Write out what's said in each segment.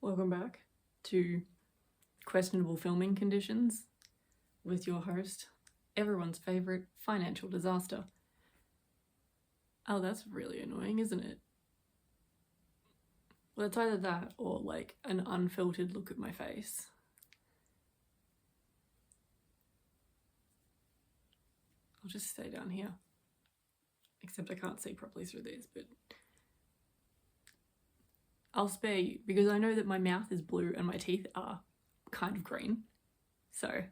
Welcome back to Questionable Filming Conditions with your host, everyone's favourite financial disaster. Oh, that's really annoying, isn't it? Well, it's either that or like an unfiltered look at my face. I'll just stay down here. Except I can't see properly through these, but I'll spare you because I know that my mouth is blue and my teeth are kind of green. So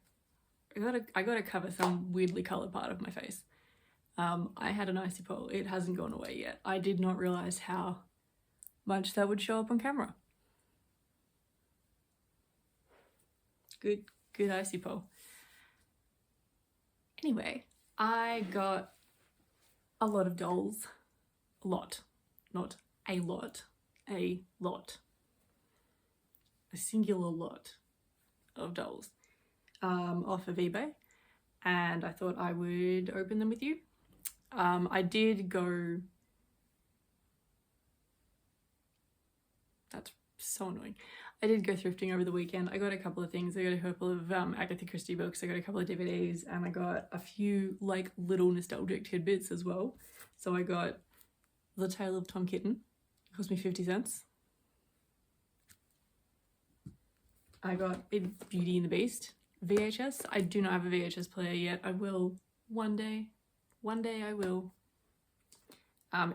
I gotta cover some weirdly coloured part of my face. I had an icy pole. It hasn't gone away yet. I did not realise how much that would show up on camera. Good icy pole. Anyway, I got a lot of dolls. A lot. Not a lot. A lot. A singular lot of dolls off of eBay, and I thought I would open them with you. I did go... That's so annoying. I did go thrifting over the weekend. I got a couple of things. I got a couple of Agatha Christie books. I got a couple of DVDs, and I got a few like little nostalgic tidbits as well. So I got The Tale of Tom Kitten. It cost me 50 cents. I got Beauty and the Beast VHS. I do not have a VHS player yet. I will one day. One day I will.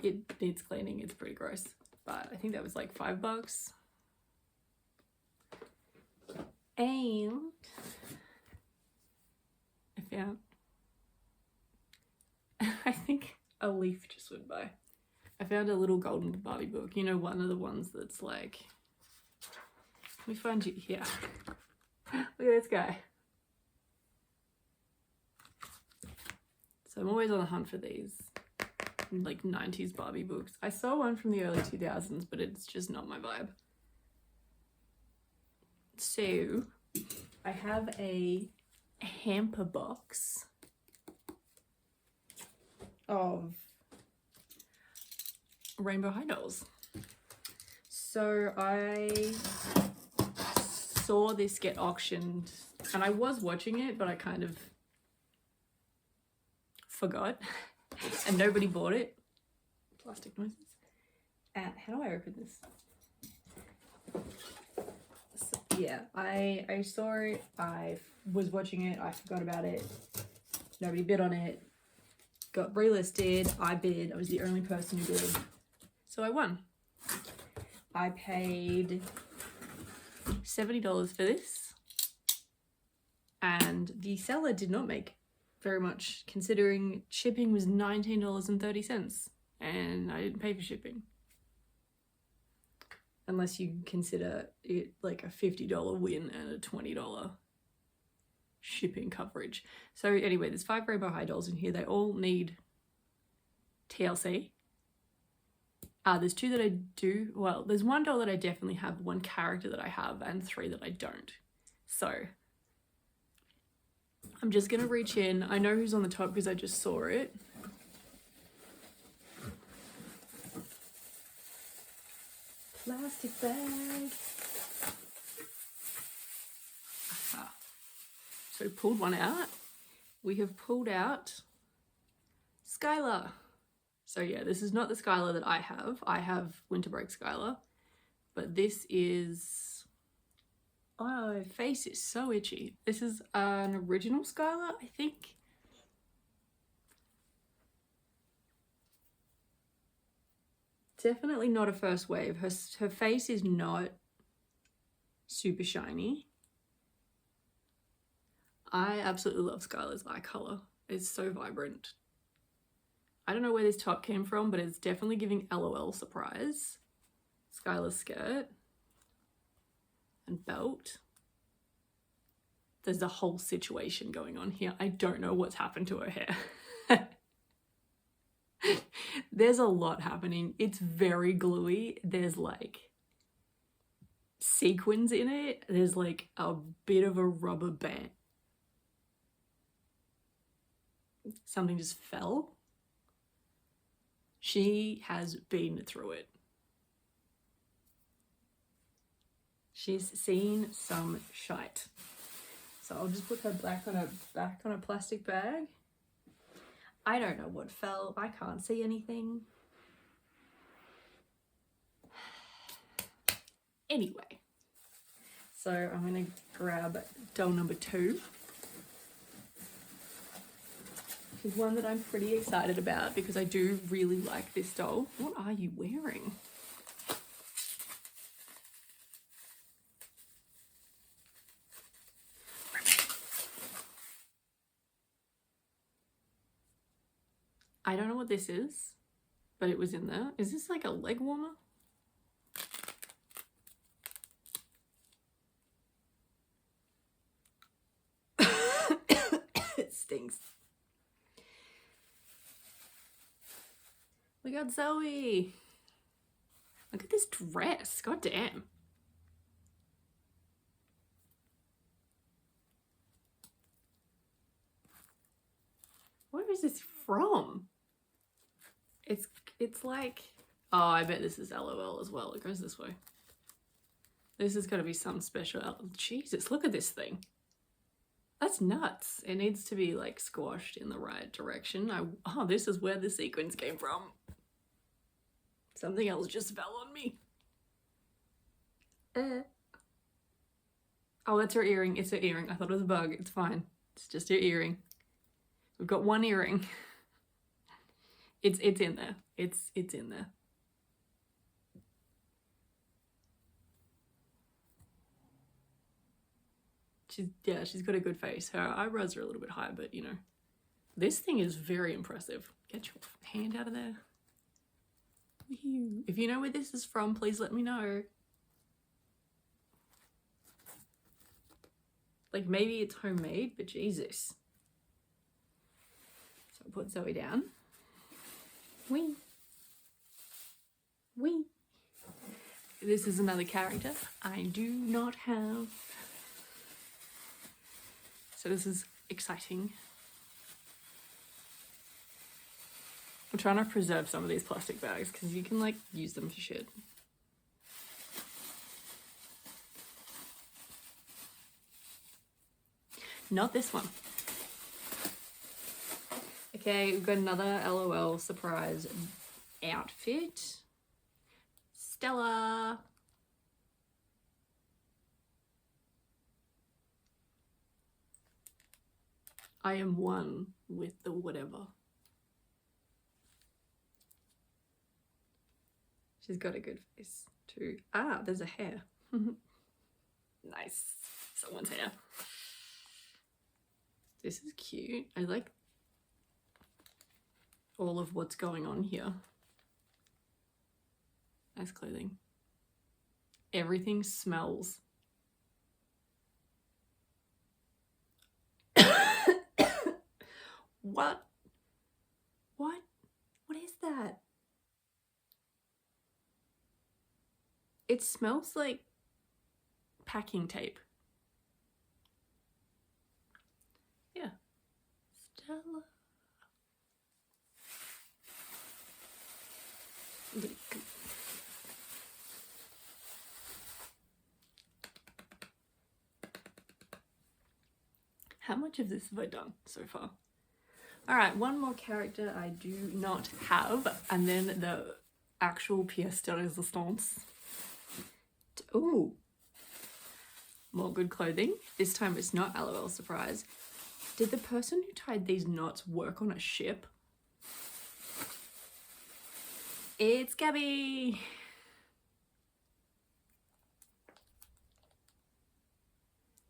It needs cleaning. It's pretty gross. But I think that was like $5. And I found... I think a leaf just went by. I found a little golden Barbie book. You know, one of the ones that's like... Let me find you here. Look at this guy. So I'm always on the hunt for these like 90s Barbie books. I saw one from the early 2000s, but it's just not my vibe. So I have a hamper box of Rainbow High dolls. So I saw this get auctioned and I was watching it, but I kind of forgot and nobody bought it. Plastic noises. How do I open this? So, yeah, I saw it, I was watching it, I forgot about it, nobody bid on it, got relisted, I bid, I was the only person who bid, so I won. I paid $70 for this, and the seller did not make very much, considering shipping was $19.30, and I didn't pay for shipping. Unless you consider it like a $50 win and a $20 shipping coverage. So anyway, there's 5 Rainbow High dolls in here. They all need TLC. There's 2 that I do. Well, there's 1 doll that I definitely have, 1 character that I have, and 3 that I don't. So I'm just gonna reach in. I know who's on the top because I just saw it. Plastic bag. Aha. So we pulled one out. We have pulled out Skylar. So yeah, this is not the Skylar that I have. I have Winter Break Skylar, but this is... Oh, my face is so itchy. This is an original Skylar, I think. Definitely not a first wave. Her face is not super shiny. I absolutely love Skylar's eye color. It's so vibrant. I don't know where this top came from, but it's definitely giving LOL surprise. Skylar's skirt and belt. There's a whole situation going on here. I don't know what's happened to her hair. There's a lot happening. It's very gluey. There's like sequins in it. There's like a bit of a rubber band. Something just fell. She has been through it. She's seen some shite. So I'll just put her back on a plastic bag. I don't know what fell. I can't see anything. Anyway, so I'm gonna grab doll number 2. She's one that I'm pretty excited about because I do really like this doll. What are you wearing? I don't know what this is, but it was in there. Is this like a leg warmer? It stinks. We got Zoe. Look at this dress. God damn. Where is this from? It's like, oh, I bet this is LOL as well. It goes this way. This is gotta be some special. Jesus, look at this thing. That's nuts. It needs to be like squashed in the right direction. Oh, this is where the sequins came from. Something else just fell on me. Oh, that's her earring. It's her earring. I thought it was a bug. It's fine. It's just her earring. We've got one earring. It's in there. It's in there. She's got a good face. Her eyebrows are a little bit high, but you know. This thing is very impressive. Get your hand out of there. If you know where this is from, please let me know. Like maybe it's homemade, but Jesus. So I'll put Zoe down. Wee. Wee. This is another character I do not have. So this is exciting. I'm trying to preserve some of these plastic bags because you can like use them for shit. Not this one. Okay, we've got another LOL surprise outfit. Stella. I am one with the whatever. She's got a good face too. Ah, there's a hair. Nice. Someone's hair. This is cute. I like all of what's going on here. Nice clothing. Everything smells. What? What? What is that? It smells like packing tape. Yeah. Stella. How much of this have I done so far? All right, one more character I do not have, and then the actual pièce de résistance. Ooh, more good clothing. This time it's not LOL surprise. Did the person who tied these knots work on a ship? It's Gabby.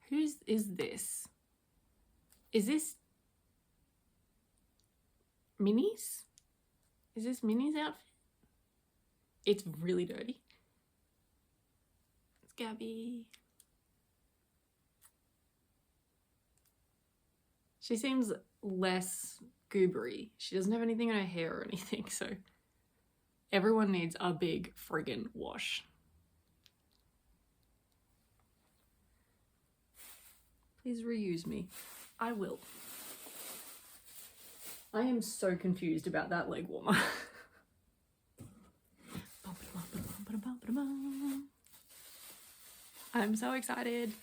Whose is this? Is this Minnie's? Is this Minnie's outfit? It's really dirty. It's Gabby. She seems less goobery. She doesn't have anything on her hair or anything, so everyone needs a big friggin' wash. Please reuse me. I will. I am so confused about that leg warmer. I'm so excited.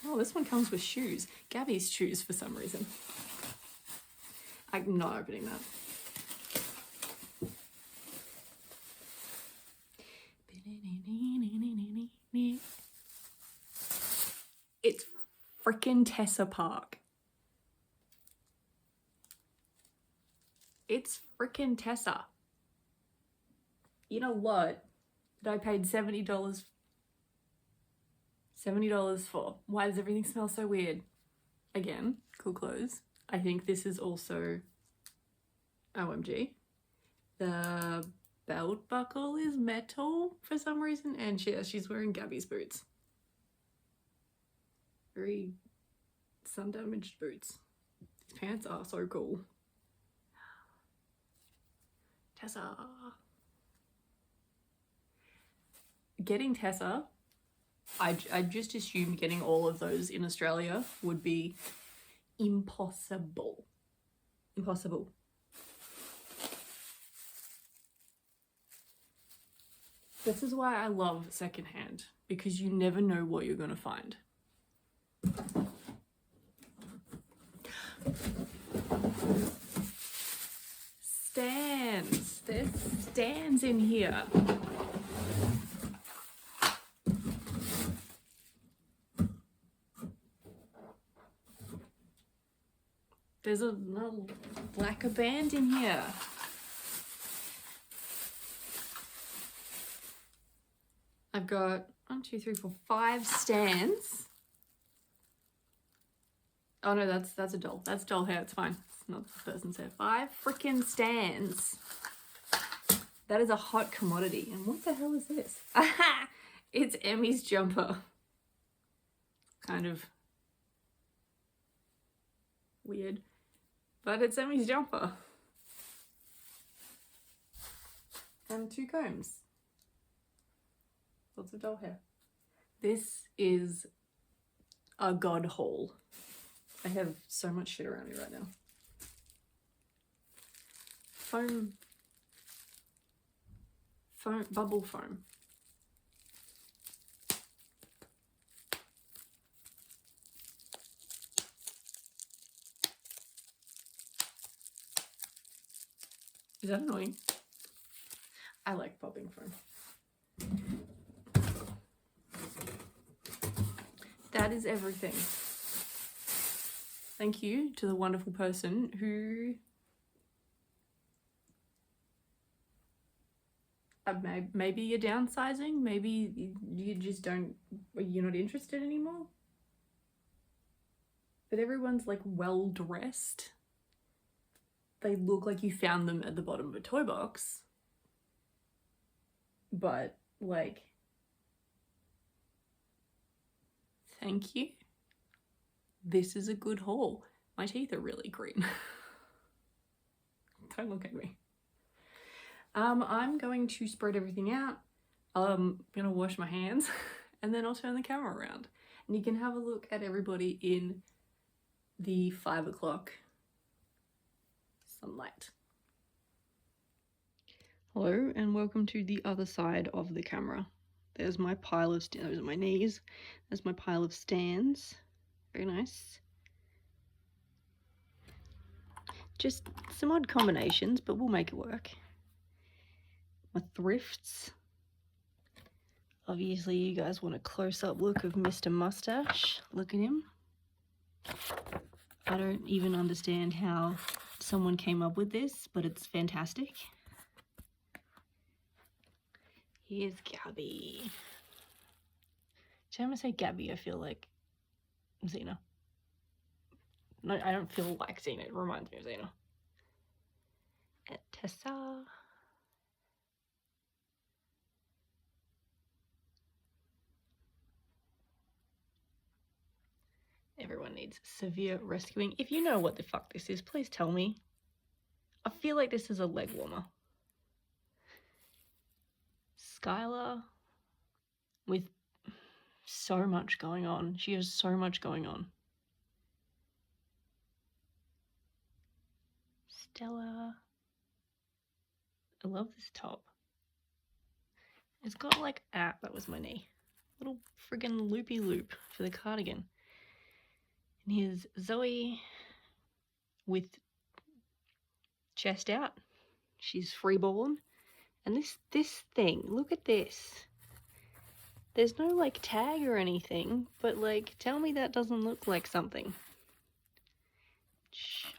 Oh, this one comes with shoes. Gabby's shoes for some reason. I'm not opening that. It's frickin' Tessa Park. It's frickin' Tessa. You know what? That I paid $70 for. Why does everything smell so weird? Again, cool clothes. I think this is also OMG. The belt buckle is metal for some reason, and she's wearing Gabby's boots. Very sun-damaged boots. These pants are so cool. Tessa. Getting Tessa, I just assumed getting all of those in Australia would be impossible. Impossible. This is why I love secondhand, because you never know what you're going to find. Stands. There's stands in here. There's a little lacquer band in here. I've got 1, 2, 3, 4, 5 stands. Oh no, that's a doll. That's doll hair. It's fine. It's not the person's hair. 5 freaking stands. That is a hot commodity. And what the hell is this? It's Emmy's jumper. Kind of weird, but it's Emmy's jumper. And 2 combs. Lots of doll hair. This is a god haul. I have so much shit around me right now. Foam, bubble foam. Is that annoying? I like popping foam. That is everything. Thank you to the wonderful person who maybe you're downsizing, maybe you just you're not interested anymore. But everyone's like well dressed. They look like you found them at the bottom of a toy box. But like, thank you. This is a good haul. My teeth are really green. Don't look at me. I'm going to spread everything out. I'm gonna wash my hands and then I'll turn the camera around. And you can have a look at everybody in the 5 o'clock sunlight. Hello and welcome to the other side of the camera. There's my pile of those are my knees. There's my pile of stands. Very nice. Just some odd combinations, but we'll make it work. My thrifts. Obviously you guys want a close-up look of Mr. Mustache. Look at him. I don't even understand how someone came up with this, but it's fantastic. Here's Gabby. Every time I say Gabby, I feel like Xena. No, I don't feel like Xena. It reminds me of Xena. And Tessa. Everyone needs severe rescuing. If you know what the fuck this is, please tell me. I feel like this is a leg warmer. Skylar with so much going on. She has so much going on. Stella. I love this top. It's got like, that was my knee. Little friggin' loopy loop for the cardigan. And here's Zoe with chest out. She's freeborn. And this thing, look at this. There's no like tag or anything, but like tell me that doesn't look like something. Shiny,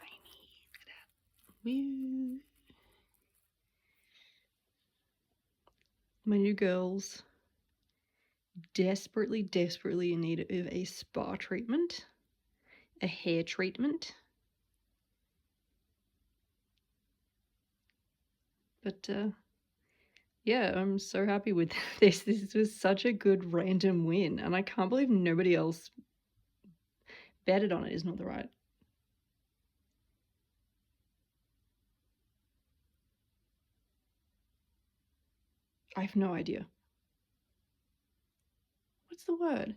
look at that. Woo. My new girls desperately in need of a spa treatment, a hair treatment. But yeah, I'm so happy with this. This was such a good random win, and I can't believe nobody else betted on it. Is not the right. I have no idea. What's the word?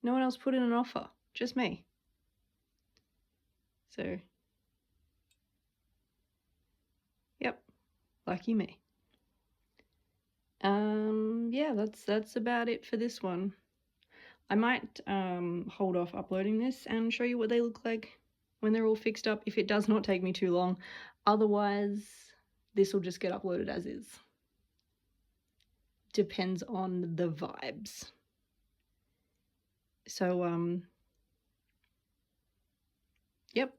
No one else put in an offer, just me. So, yep, lucky me. Yeah, that's about it for this one. I might hold off uploading this and show you what they look like when they're all fixed up, if it does not take me too long. Otherwise, this will just get uploaded as is. Depends on the vibes. So, yep.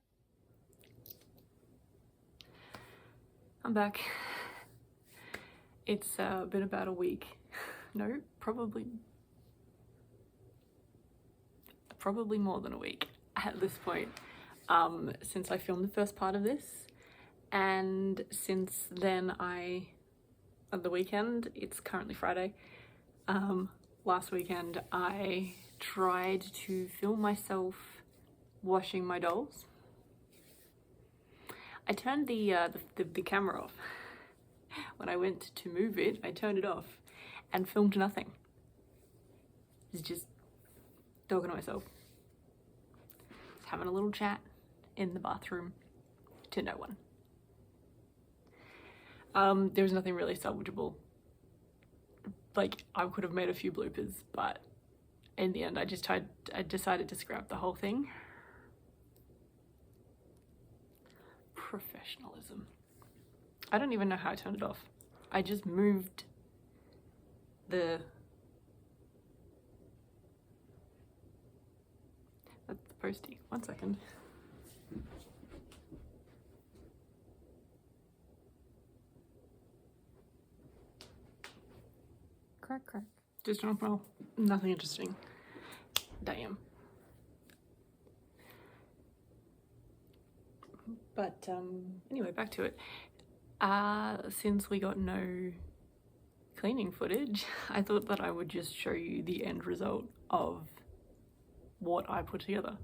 I'm back. It's been about a week. No, probably more than a week at this point, since I filmed the first part of this. And since then on the weekend, it's currently Friday, last weekend I tried to film myself washing my dolls. I turned the camera off. When I went to move it, I turned it off and filmed nothing. It's just talking to myself. Just having a little chat in the bathroom to no one. There was nothing really salvageable. Like, I could have made a few bloopers, but in the end I decided to scrap the whole thing. Professionalism. I don't even know how I turned it off. I just moved that's the postie. 1 second. Crack, crack. Just well, nothing interesting. Damn. But anyway, back to it. Since we got no cleaning footage, I thought that I would just show you the end result of what I put together.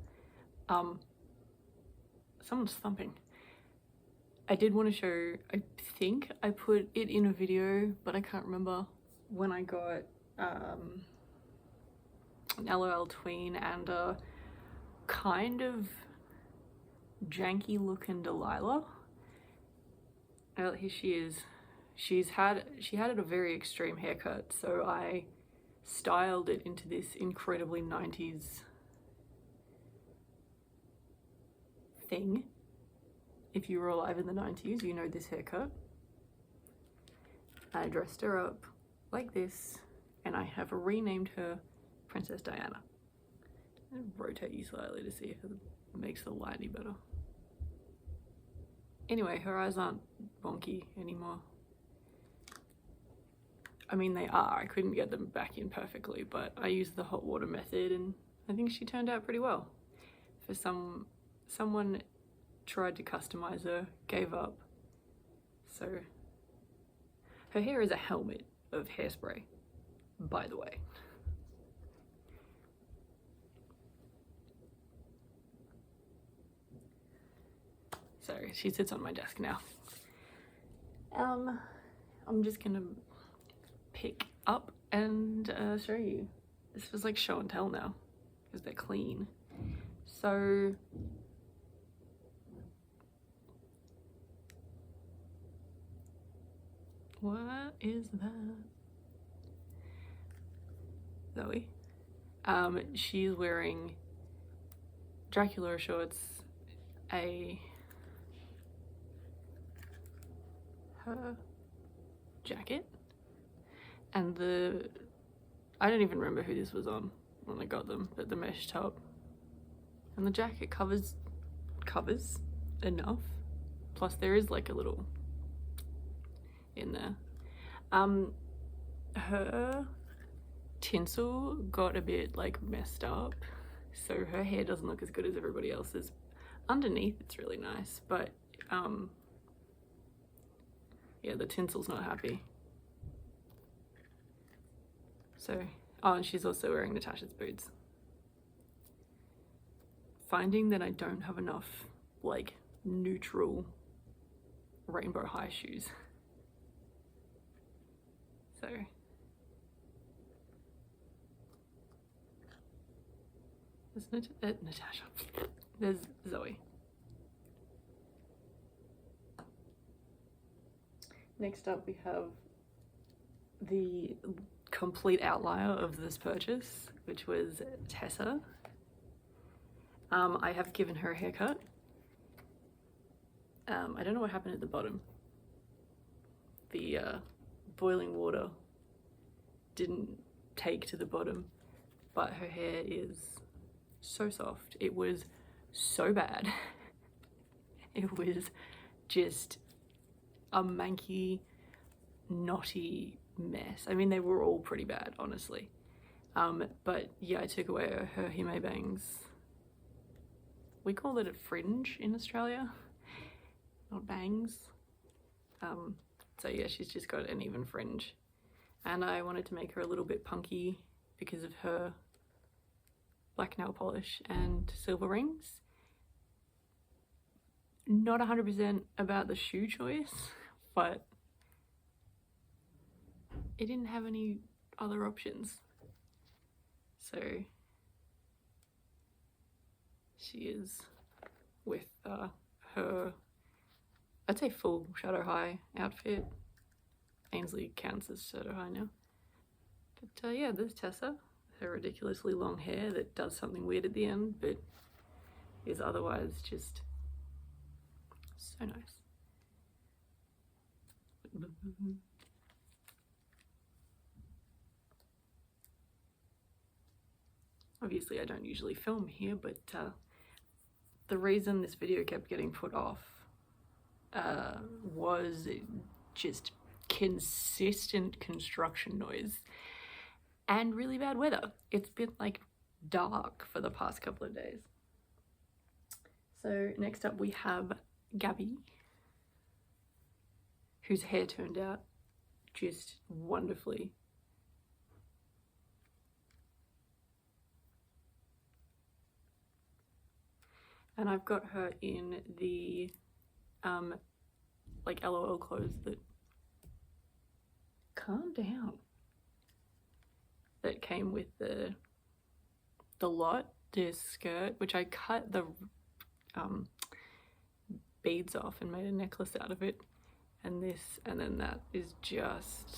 Someone's thumping. I did want to show, I think I put it in a video, but I can't remember, when I got an LOL tween and a kind of janky looking Delilah. Well, here she is. She had a very extreme haircut, so I styled it into this incredibly 90s thing. If you were alive in the 90s, you know this haircut. I dressed her up like this, and I have renamed her Princess Diana. I'll rotate you slightly to see if it makes the light any better. Anyway, her eyes aren't wonky anymore. I mean, they are. I couldn't get them back in perfectly, but I used the hot water method and I think she turned out pretty well. For someone tried to customize her, gave up. So her hair is a helmet of hairspray, by the way. So she sits on my desk now. I'm just gonna pick up and show you. This was like show and tell now because they're clean. So what is that? Zoe? She's wearing Dracula shorts, her jacket, and I don't even remember who this was on when I got them, but the mesh top. And the jacket covers enough. Plus there is like a little in there. Her tinsel got a bit like messed up, so her hair doesn't look as good as everybody else's. Underneath it's really nice, but yeah, the tinsel's not happy. So, oh, and she's also wearing Natasha's boots. Finding that I don't have enough like neutral rainbow high shoes. So there's Natasha. There's Zoe. Next up we have the complete outlier of this purchase, which was Tessa. I have given her a haircut. I don't know what happened at the bottom. The boiling water didn't take to the bottom, but her hair is so soft. It was so bad. It was just a manky, knotty mess. I mean, they were all pretty bad, honestly. But yeah, I took away her hime bangs. We call it a fringe in Australia, not bangs. So yeah, she's just got an even fringe. And I wanted to make her a little bit punky because of her black nail polish and silver rings. Not 100% about the shoe choice, but it didn't have any other options. So she is with her, I'd say full shadow high outfit. Ainsley counts as shadow high now. But yeah, there's Tessa, her ridiculously long hair that does something weird at the end, but is otherwise just so nice. Obviously I don't usually film here, but the reason this video kept getting put off was just consistent construction noise and really bad weather. It's been like dark for the past couple of days. So next up we have Gabby, whose hair turned out just wonderfully. And I've got her in the like LOL clothes that, calm down, that came with the lot, this skirt, which I cut the beads off and made a necklace out of it, and this, and then that is just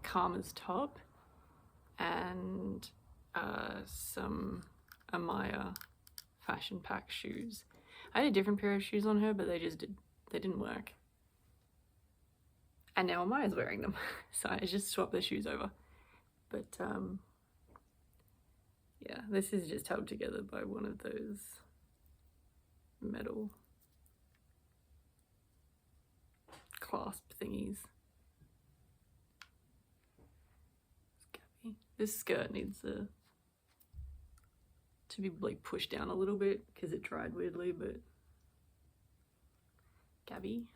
Karma's top and some Amaya fashion pack shoes. I had a different pair of shoes on her, but they didn't work. And now Amaya's wearing them, so I just swapped the shoes over. But yeah, this is just held together by one of those metal clasp thingies. This skirt needs to be like pushed down a little bit because it dried weirdly, but Gabby.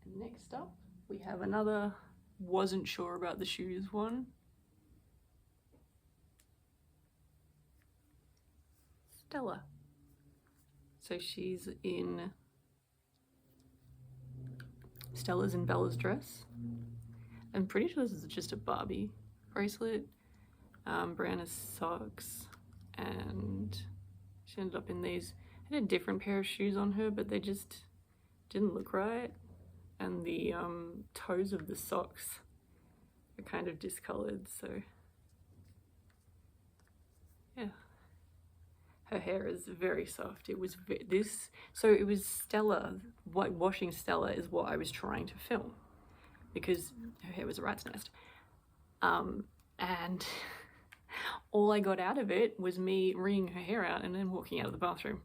And next up we have another wasn't sure about the shoes one. Stella. So she's in Stella's and Bella's dress. I'm pretty sure this is just a Barbie bracelet. Brianna's socks, and she ended up in these. I had a different pair of shoes on her, but they just didn't look right. and the toes of the socks are kind of discolored, so yeah. Her hair is very soft. It was it was Stella, washing Stella is what I was trying to film, because her hair was a rat's nest. And all I got out of it was me wringing her hair out and then walking out of the bathroom.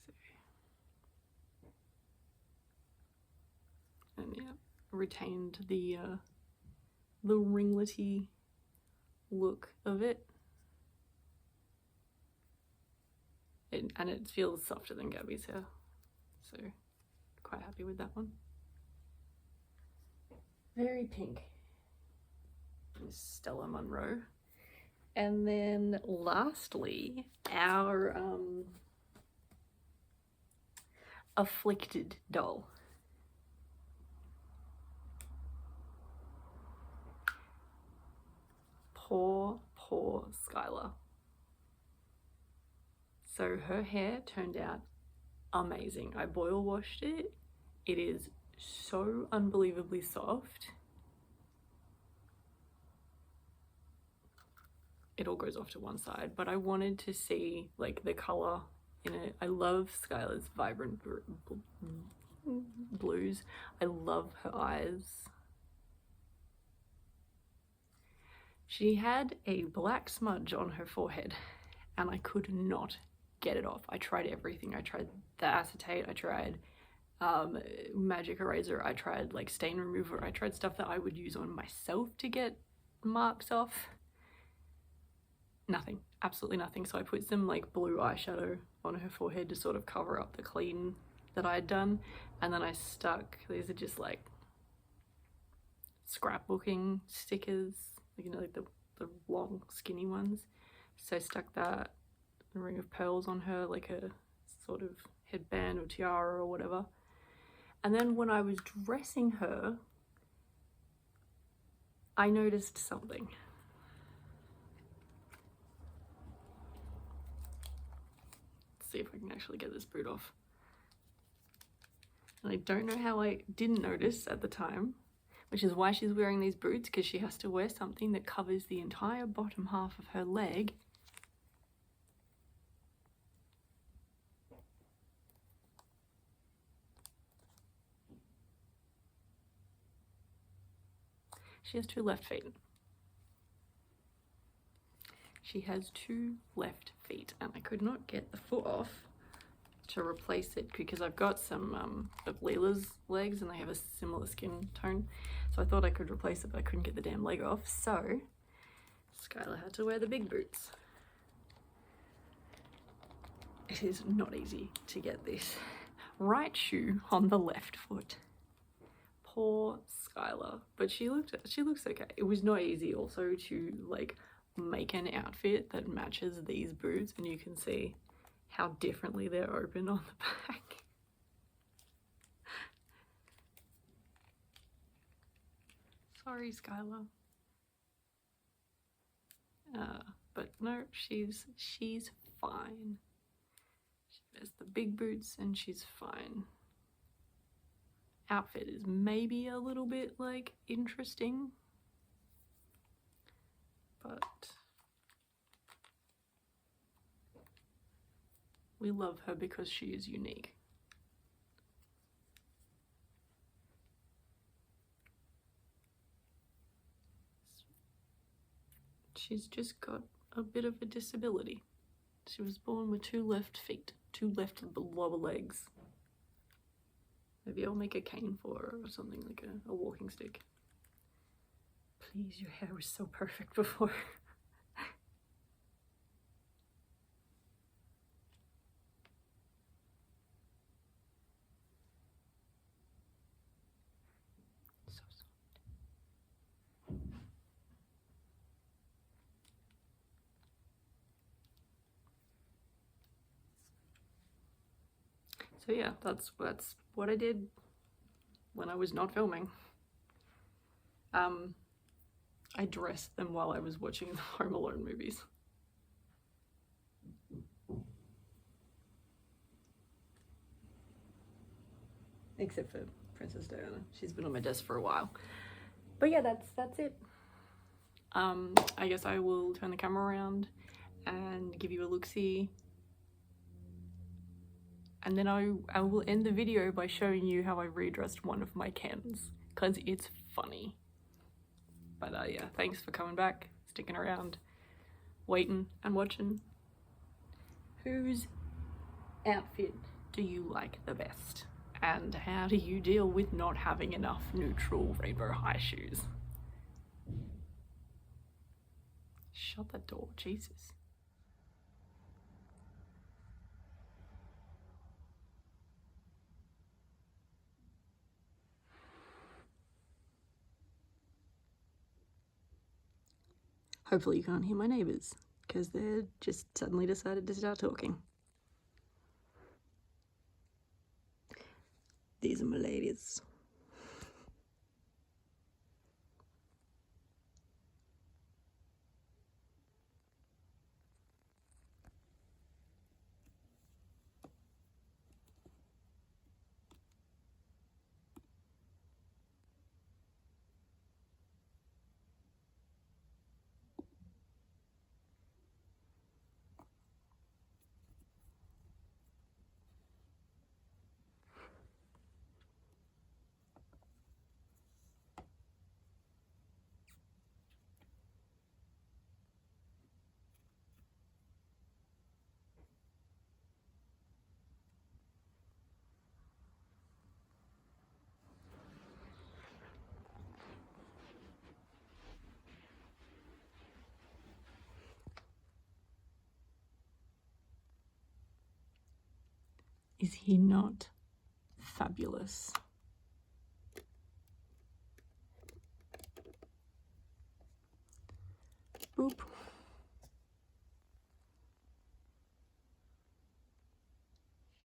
Sorry. And yeah, retained the ringlety look of it. And it feels softer than Gabby's hair, so quite happy with that one. Very pink. Stella Monroe. And then lastly, our afflicted doll. Poor Skylar. So her hair turned out amazing. I boil washed it. It is so unbelievably soft. It all goes off to one side, but I wanted to see like the color in it. I love Skylar's vibrant blues. I love her eyes. She had a black smudge on her forehead and I could not get it off. I tried everything. I tried the acetate, I tried magic eraser, I tried like stain remover, I tried stuff that I would use on myself to get marks off. Nothing, absolutely nothing. So I put some like blue eyeshadow on her forehead to sort of cover up the clean that I had done, and then I stuck, these are just like scrapbooking stickers, you know, like the long skinny ones. So I stuck that, a ring of pearls on her, like a sort of headband or tiara or whatever. And then when I was dressing her, I noticed something. Let's see if I can actually get this boot off. And I don't know how I didn't notice at the time, which is why she's wearing these boots, because she has to wear something that covers the entire bottom half of her leg. She has 2 left feet. She has 2 left feet, and I could not get the foot off to replace it because I've got some of Leela's legs and they have a similar skin tone. So I thought I could replace it, but I couldn't get the damn leg off. So Skylar had to wear the big boots. It is not easy to get this right shoe on the left foot. Poor Skylar, but she looks okay. It was not easy also to like make an outfit that matches these boots, and you can see how differently they're open on the back. Sorry, Skylar. But no, she's fine. She wears the big boots and she's fine. Outfit is maybe a little bit like interesting, but we love her because she is unique. She's just got a bit of a disability. She was born with 2 left feet, 2 left lower legs. Maybe I'll make a cane for her or something, like a walking stick. Please, your hair was so perfect before. So soft. So yeah, that's what I did when I was not filming. I dressed them while I was watching the Home Alone movies. except for Princess Diana. She's been on my desk for a while. But yeah, that's it. I guess I will turn the camera around and give you a look-see. And then I will end the video by showing you how I redressed one of my Kens, because it's funny. But yeah, thanks for coming back, sticking around, waiting and watching. Whose outfit do you like the best? And how do you deal with not having enough neutral rainbow high shoes? Shut that door, Jesus. Hopefully you can't hear my neighbours, because they're just suddenly decided to start talking. These are my ladies. Is he not fabulous? Boop.